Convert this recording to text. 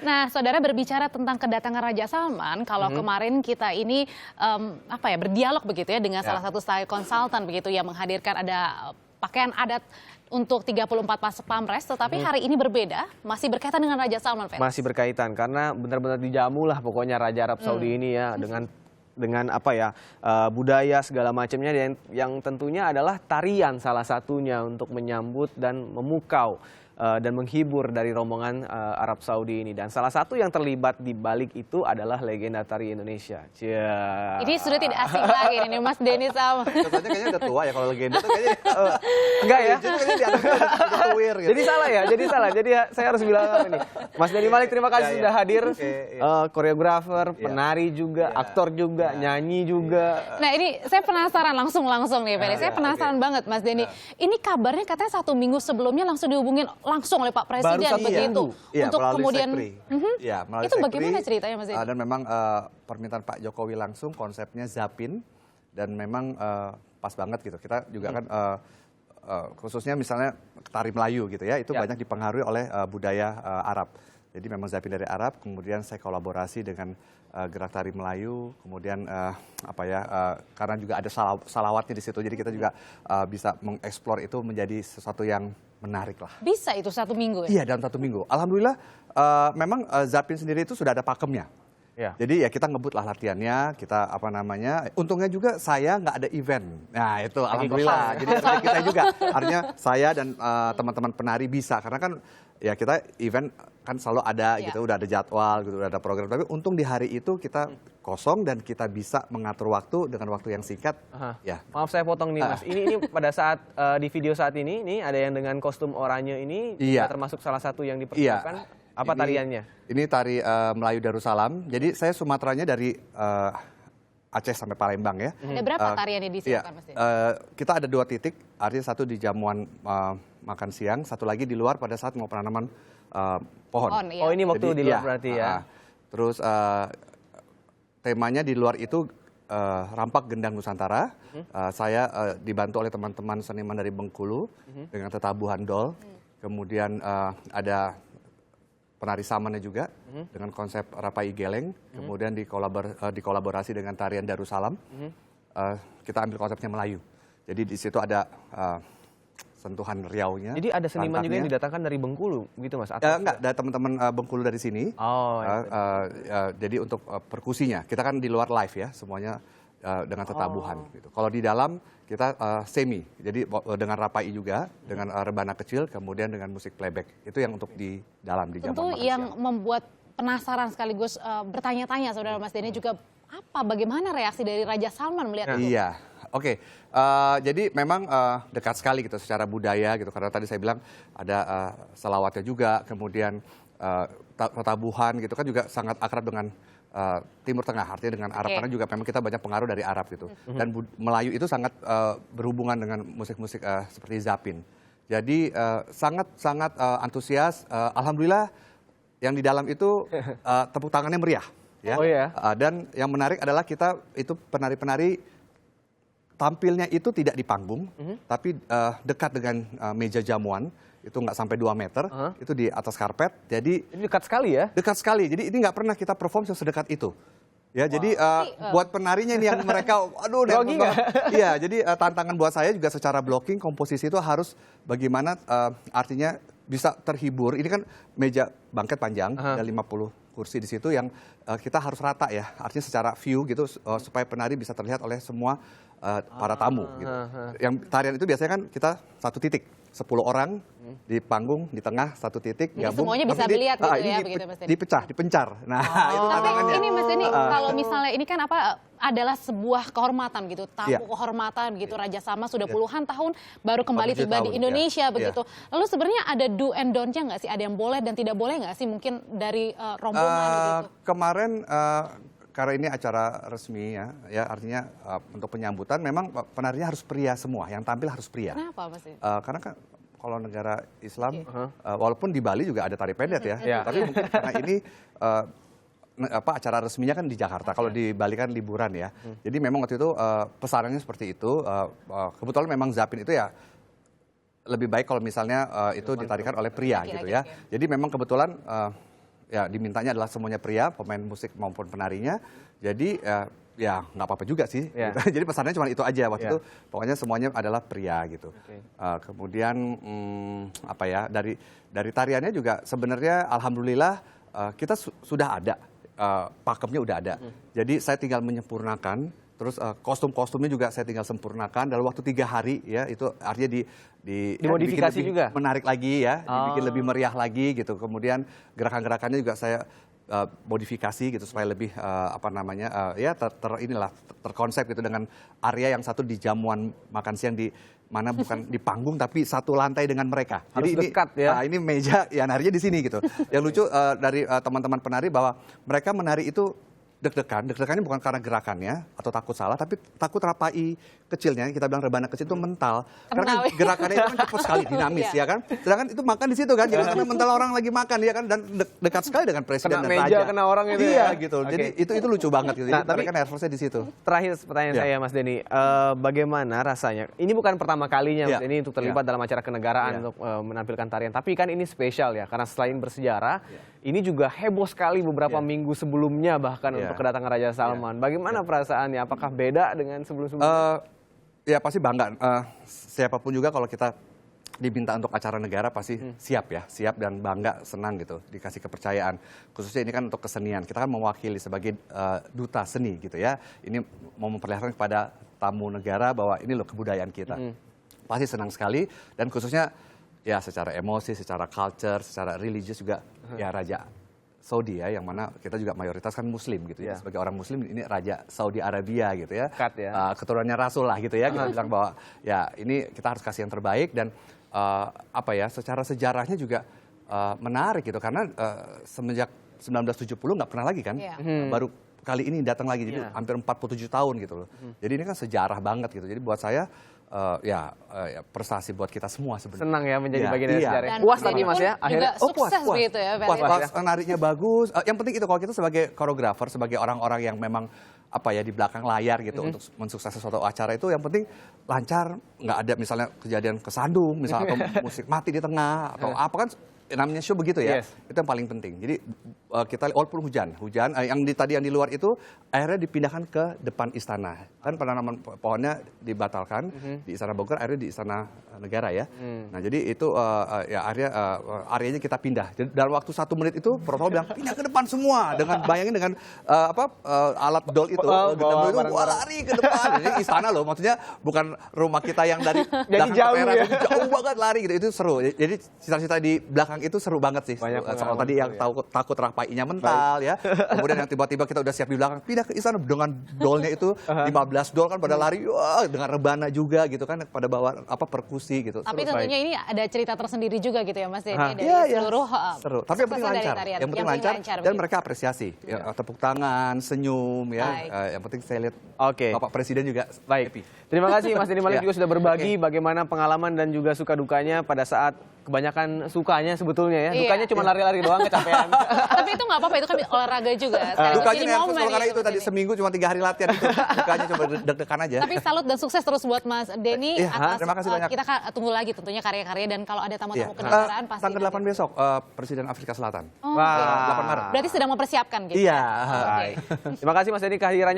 Nah, saudara berbicara tentang kedatangan Raja Salman, kalau kemarin kita ini berdialog begitu ya dengan salah satu style konsultan begitu yang menghadirkan ada pakaian adat untuk 34 pas Pamres, tetapi hari ini berbeda, masih berkaitan dengan Raja Salman, Felix. Masih berkaitan karena benar-benar dijamu lah pokoknya Raja Arab Saudi ini ya dengan budaya segala macamnya yang tentunya adalah tarian salah satunya untuk menyambut dan memukau dan menghibur dari rombongan Arab Saudi ini. Dan salah satu yang terlibat di balik itu adalah legenda tari Indonesia. Ini sudah tidak asing lagi nih Mas Denny sama. Katanya kayaknya udah tua ya kalau legenda tuh kayaknya. Enggak ya? Gitu. Jadi salah ya, Jadi saya harus bilang apa nih. Mas Denny Malik terima kasih sudah hadir. Koreografer, penari juga, aktor juga, nyanyi juga. Nah ini saya penasaran langsung nih Felix. Saya penasaran banget Mas Denny. Ini kabarnya katanya 1 minggu sebelumnya langsung dihubungin langsung oleh Pak Presiden begitu untuk kemudian itu bagaimana ceritanya Mas Denny? Dan memang permintaan Pak Jokowi langsung konsepnya Zapin dan memang pas banget gitu. Kita juga kan khususnya misalnya tari Melayu gitu ya, itu banyak dipengaruhi oleh budaya Arab. Jadi memang Zapin dari Arab, kemudian saya kolaborasi dengan gerak tari Melayu, kemudian karena juga ada salawatnya di situ, jadi kita juga bisa mengeksplor itu menjadi sesuatu yang menarik lah. Bisa itu 1 minggu ya? Iya, dalam 1 minggu. Alhamdulillah memang Zapin sendiri itu sudah ada pakemnya. Ya. Jadi ya kita ngebut lah latihannya, kita untungnya juga saya nggak ada event. Nah itu alhamdulillah, jadi kita juga. Artinya saya dan teman-teman penari bisa, karena kan ya kita event kan selalu ada gitu, udah ada jadwal gitu, udah ada program. Tapi untung di hari itu kita kosong dan kita bisa mengatur waktu dengan waktu yang singkat. Ya. Maaf saya potong nih Mas, ini pada saat di video saat ini ada yang dengan kostum oranye ini, termasuk salah satu yang dipersiapkan. Apa tariannya? Ini tari Melayu Darussalam. Jadi saya Sumateranya dari Aceh sampai Palembang ya. Ada berapa tarian yang disiapkan Mas? Kita ada 2 titik, artinya satu di jamuan makan siang, satu lagi di luar pada saat mau penanaman pohon. Oh ini waktu di luar berarti ya. Terus temanya di luar itu Rampak Gendang Nusantara. Saya dibantu oleh teman-teman seniman dari Bengkulu dengan tetabuhan dol. Kemudian ada penari samannya juga dengan konsep Rapai Geleng, kemudian dikolaborasi dengan tarian Darussalam. Kita ambil konsepnya Melayu. Jadi di situ ada sentuhan riaunya. Jadi ada seniman juga yang didatangkan dari Bengkulu gitu Mas? Enggak, ada teman-teman Bengkulu dari sini. Jadi untuk perkusinya, kita kan di luar live ya, semuanya dengan tetabuhan gitu. Kalau di dalam kita semi, jadi dengan rapai juga, dengan rebana kecil, kemudian dengan musik playback. Itu yang untuk di dalam di jamuan makan siang. Tentu yang membuat penasaran sekaligus bertanya-tanya saudara Mas Denny juga bagaimana reaksi dari Raja Salman melihat itu? Iya, oke. Jadi memang dekat sekali gitu secara budaya gitu, karena tadi saya bilang ada salawatnya juga, kemudian tatabuhan gitu kan juga sangat akrab dengan Timur Tengah, artinya dengan Arab, karena juga memang kita banyak pengaruh dari Arab gitu. Dan Melayu itu sangat berhubungan dengan musik-musik seperti Zapin. Jadi sangat antusias. Alhamdulillah yang di dalam itu tepuk tangannya meriah. Ya. Oh iya. Dan yang menarik adalah kita itu penari-penari tampilnya itu tidak di panggung, tapi dekat dengan meja jamuan. Itu nggak sampai 2 meter, itu di atas karpet. Jadi ini dekat sekali ya? Dekat sekali. Jadi ini nggak pernah kita perform sedekat itu. Ya, jadi buat penarinya ini yang mereka, iya, jadi tantangan buat saya juga secara blocking komposisi itu harus bagaimana artinya bisa terhibur. Ini kan meja bangket panjang, ada 50 kursi di situ yang kita harus rata ya. Artinya secara view gitu supaya penari bisa terlihat oleh semua para tamu gitu. Yang tarian itu biasanya kan kita 1 titik. 10 orang di panggung di tengah 1 titik gabung. Semuanya bisa dilihat gitu ya begitu Mas Denny. Dipencar. Nah, itu tantangannya. Ini Mas Denny kalau misalnya ini kan adalah sebuah kehormatan gitu, tamu kehormatan begitu, Raja Salman sudah puluhan tahun baru kembali tiba di Indonesia begitu. Lalu sebenarnya ada do and don't-nya nggak sih? Ada yang boleh dan tidak boleh nggak sih mungkin dari rombongan gitu? Kemarin karena ini acara resmi ya artinya untuk penyambutan memang penarinya harus pria semua, yang tampil harus pria. Kenapa Mas? Karena kan kalau negara Islam, walaupun di Bali juga ada tari pedet ya, tapi mungkin karena ini acara resminya kan di Jakarta, kalau di Bali kan liburan ya. Jadi memang waktu itu pesanannya seperti itu. Kebetulan memang Zapin itu ya lebih baik kalau misalnya itu ditarikan oleh pria gitu ya. Jadi memang kebetulan ya dimintanya adalah semuanya pria, pemain musik maupun penarinya. Jadi ya nggak apa-apa juga sih. Ya. Jadi pesannya cuma itu aja waktu Ya. itu. Pokoknya semuanya adalah pria gitu. Oke. Kemudian apa ya, dari tariannya juga sebenarnya alhamdulillah kita sudah ada, pakemnya udah ada. Jadi saya tinggal menyempurnakan. Terus kostum-kostumnya juga saya tinggal sempurnakan dalam waktu 3 hari ya, itu artinya dimodifikasi dibikin lebih juga? menarik lagi ya, dibikin lebih meriah lagi gitu. Kemudian gerakan-gerakannya juga saya modifikasi gitu supaya lebih apa namanya ya terkonsep gitu, dengan area yang satu di jamuan makan siang di mana bukan di panggung tapi satu lantai dengan mereka. Harus Jadi dekat ya. ini meja ya narinya di sini gitu. Yang lucu dari teman-teman penari bahwa mereka menari itu deg-degannya bukan karena gerakannya atau takut salah, tapi takut rapai kecilnya, kita bilang rebana kecil itu mental. Karena kan gerakannya itu kan cepat sekali, dinamis ya kan. Sedangkan itu makan di situ kan, jangan sampai mental orang lagi makan ya kan, dan dekat sekali dengan presiden Kena dan meja, raja. kena orang itu Iya ya. gitu. Oke. Jadi itu lucu banget gitu. Nah, Jadi tapi mereka nervousnya di situ. terakhir pertanyaan Ya. saya Mas Denny, bagaimana rasanya? Ini bukan pertama kalinya Mas Ya. Denny untuk terlibat dalam acara kenegaraan Ya. untuk menampilkan tarian, tapi kan ini spesial ya karena selain bersejarah, ini juga heboh sekali beberapa Ya. minggu sebelumnya bahkan Ya. untuk kedatangan Raja Salman. Bagaimana perasaannya? Apakah beda dengan sebelum-sebelumnya? Ya pasti bangga. Siapapun juga kalau kita diminta untuk acara negara pasti siap dan bangga, senang gitu, dikasih kepercayaan. Khususnya ini kan untuk kesenian, kita kan mewakili sebagai duta seni gitu ya. Ini mau memperlihatkan kepada tamu negara bahwa ini loh kebudayaan kita. Pasti senang sekali, dan khususnya ya secara emosi, secara culture, secara religius juga ya Raja Saudi ya, yang mana kita juga mayoritas kan Muslim gitu ya. Sebagai orang Muslim ini Raja Saudi Arabia gitu ya. Dekat ya. Keturunannya Rasul lah gitu ya. Kita bilang bahwa ya ini kita harus kasih yang terbaik, dan apa ya, secara sejarahnya juga menarik gitu, karena semenjak 1970 nggak pernah lagi kan. Baru kali ini datang lagi, jadi hampir 47 tahun gitu loh. Jadi ini kan sejarah banget gitu. Jadi buat saya ya prestasi buat kita semua sebenarnya. Senang ya menjadi Iya, bagian dari iya. sejarah. Dan Puas Mas tapi Denny Mas pun ya akhirnya. juga sukses begitu ya, Puas, narinya bagus. Yang penting itu kalau kita sebagai koreografer, sebagai orang-orang yang memang apa ya di belakang layar gitu untuk mensukses suatu acara, itu yang penting lancar, nggak ada misalnya kejadian kesandung misalnya atau musik mati di tengah atau apa kan, namanya show begitu ya. Itu yang paling penting. Jadi kita walaupun hujan yang tadi yang di luar itu akhirnya dipindahkan ke depan istana. Kan penanaman pohonnya dibatalkan di Istana Bogor, akhirnya di Istana Negara ya. Nah, jadi itu ya areanya kita pindah. Jadi dalam waktu 1 menit itu protokol bilang pindah ke depan semua, dengan bayangin dengan alat dol itu, wah lari ke depan. Jadi istana loh, maksudnya bukan rumah kita yang dari belakang jauh ke perak, ya. jauh banget lari gitu. Itu seru. Jadi cita-cita di belakang itu seru banget sih. Banyak Soal pengalaman tadi yang takut rapainya mental ya. Kemudian yang tiba-tiba kita udah siap di belakang, pindah ke istana dengan dolnya itu 15 dol kan pada lari, wah, dengan rebana juga gitu kan, pada bawa perkusi gitu. Tapi Seru. tentunya ini ada cerita tersendiri juga gitu ya Mas Denny, dari Iya, seluruh seru. Tapi yang penting kesuksesan dari lancar. tarian. Yang penting lancar dan begitu. mereka apresiasi. Ya, tepuk tangan, senyum ya. Baik. Yang penting saya lihat Oke. Bapak Presiden juga Baik. happy. Terima kasih Mas Denny Malik Ya. juga sudah berbagi bagaimana pengalaman dan juga suka dukanya pada saat kebanyakan sukanya sebetulnya ya. Iya. Dukanya cuma lari-lari doang, kecapean. Tapi itu nggak apa-apa, itu kan olahraga juga. Sekaligus Dukanya jadi nervous momen karena gitu, itu Mas tadi Denny. seminggu cuma 3 hari latihan itu. Dukanya coba deg-degan aja. Tapi salut dan sukses terus buat Mas Denny Iya, atas terima kasih banyak. kita tunggu lagi tentunya karya-karya, dan kalau ada Iya. tamu-tamu kenegaraan pasti Tanggal 8 nanti. besok Presiden Afrika Selatan. Oh, Wah. oke. 8 Maret. Berarti sedang mempersiapkan gitu. Iya. Oke. Terima kasih Mas Denny kehadirannya.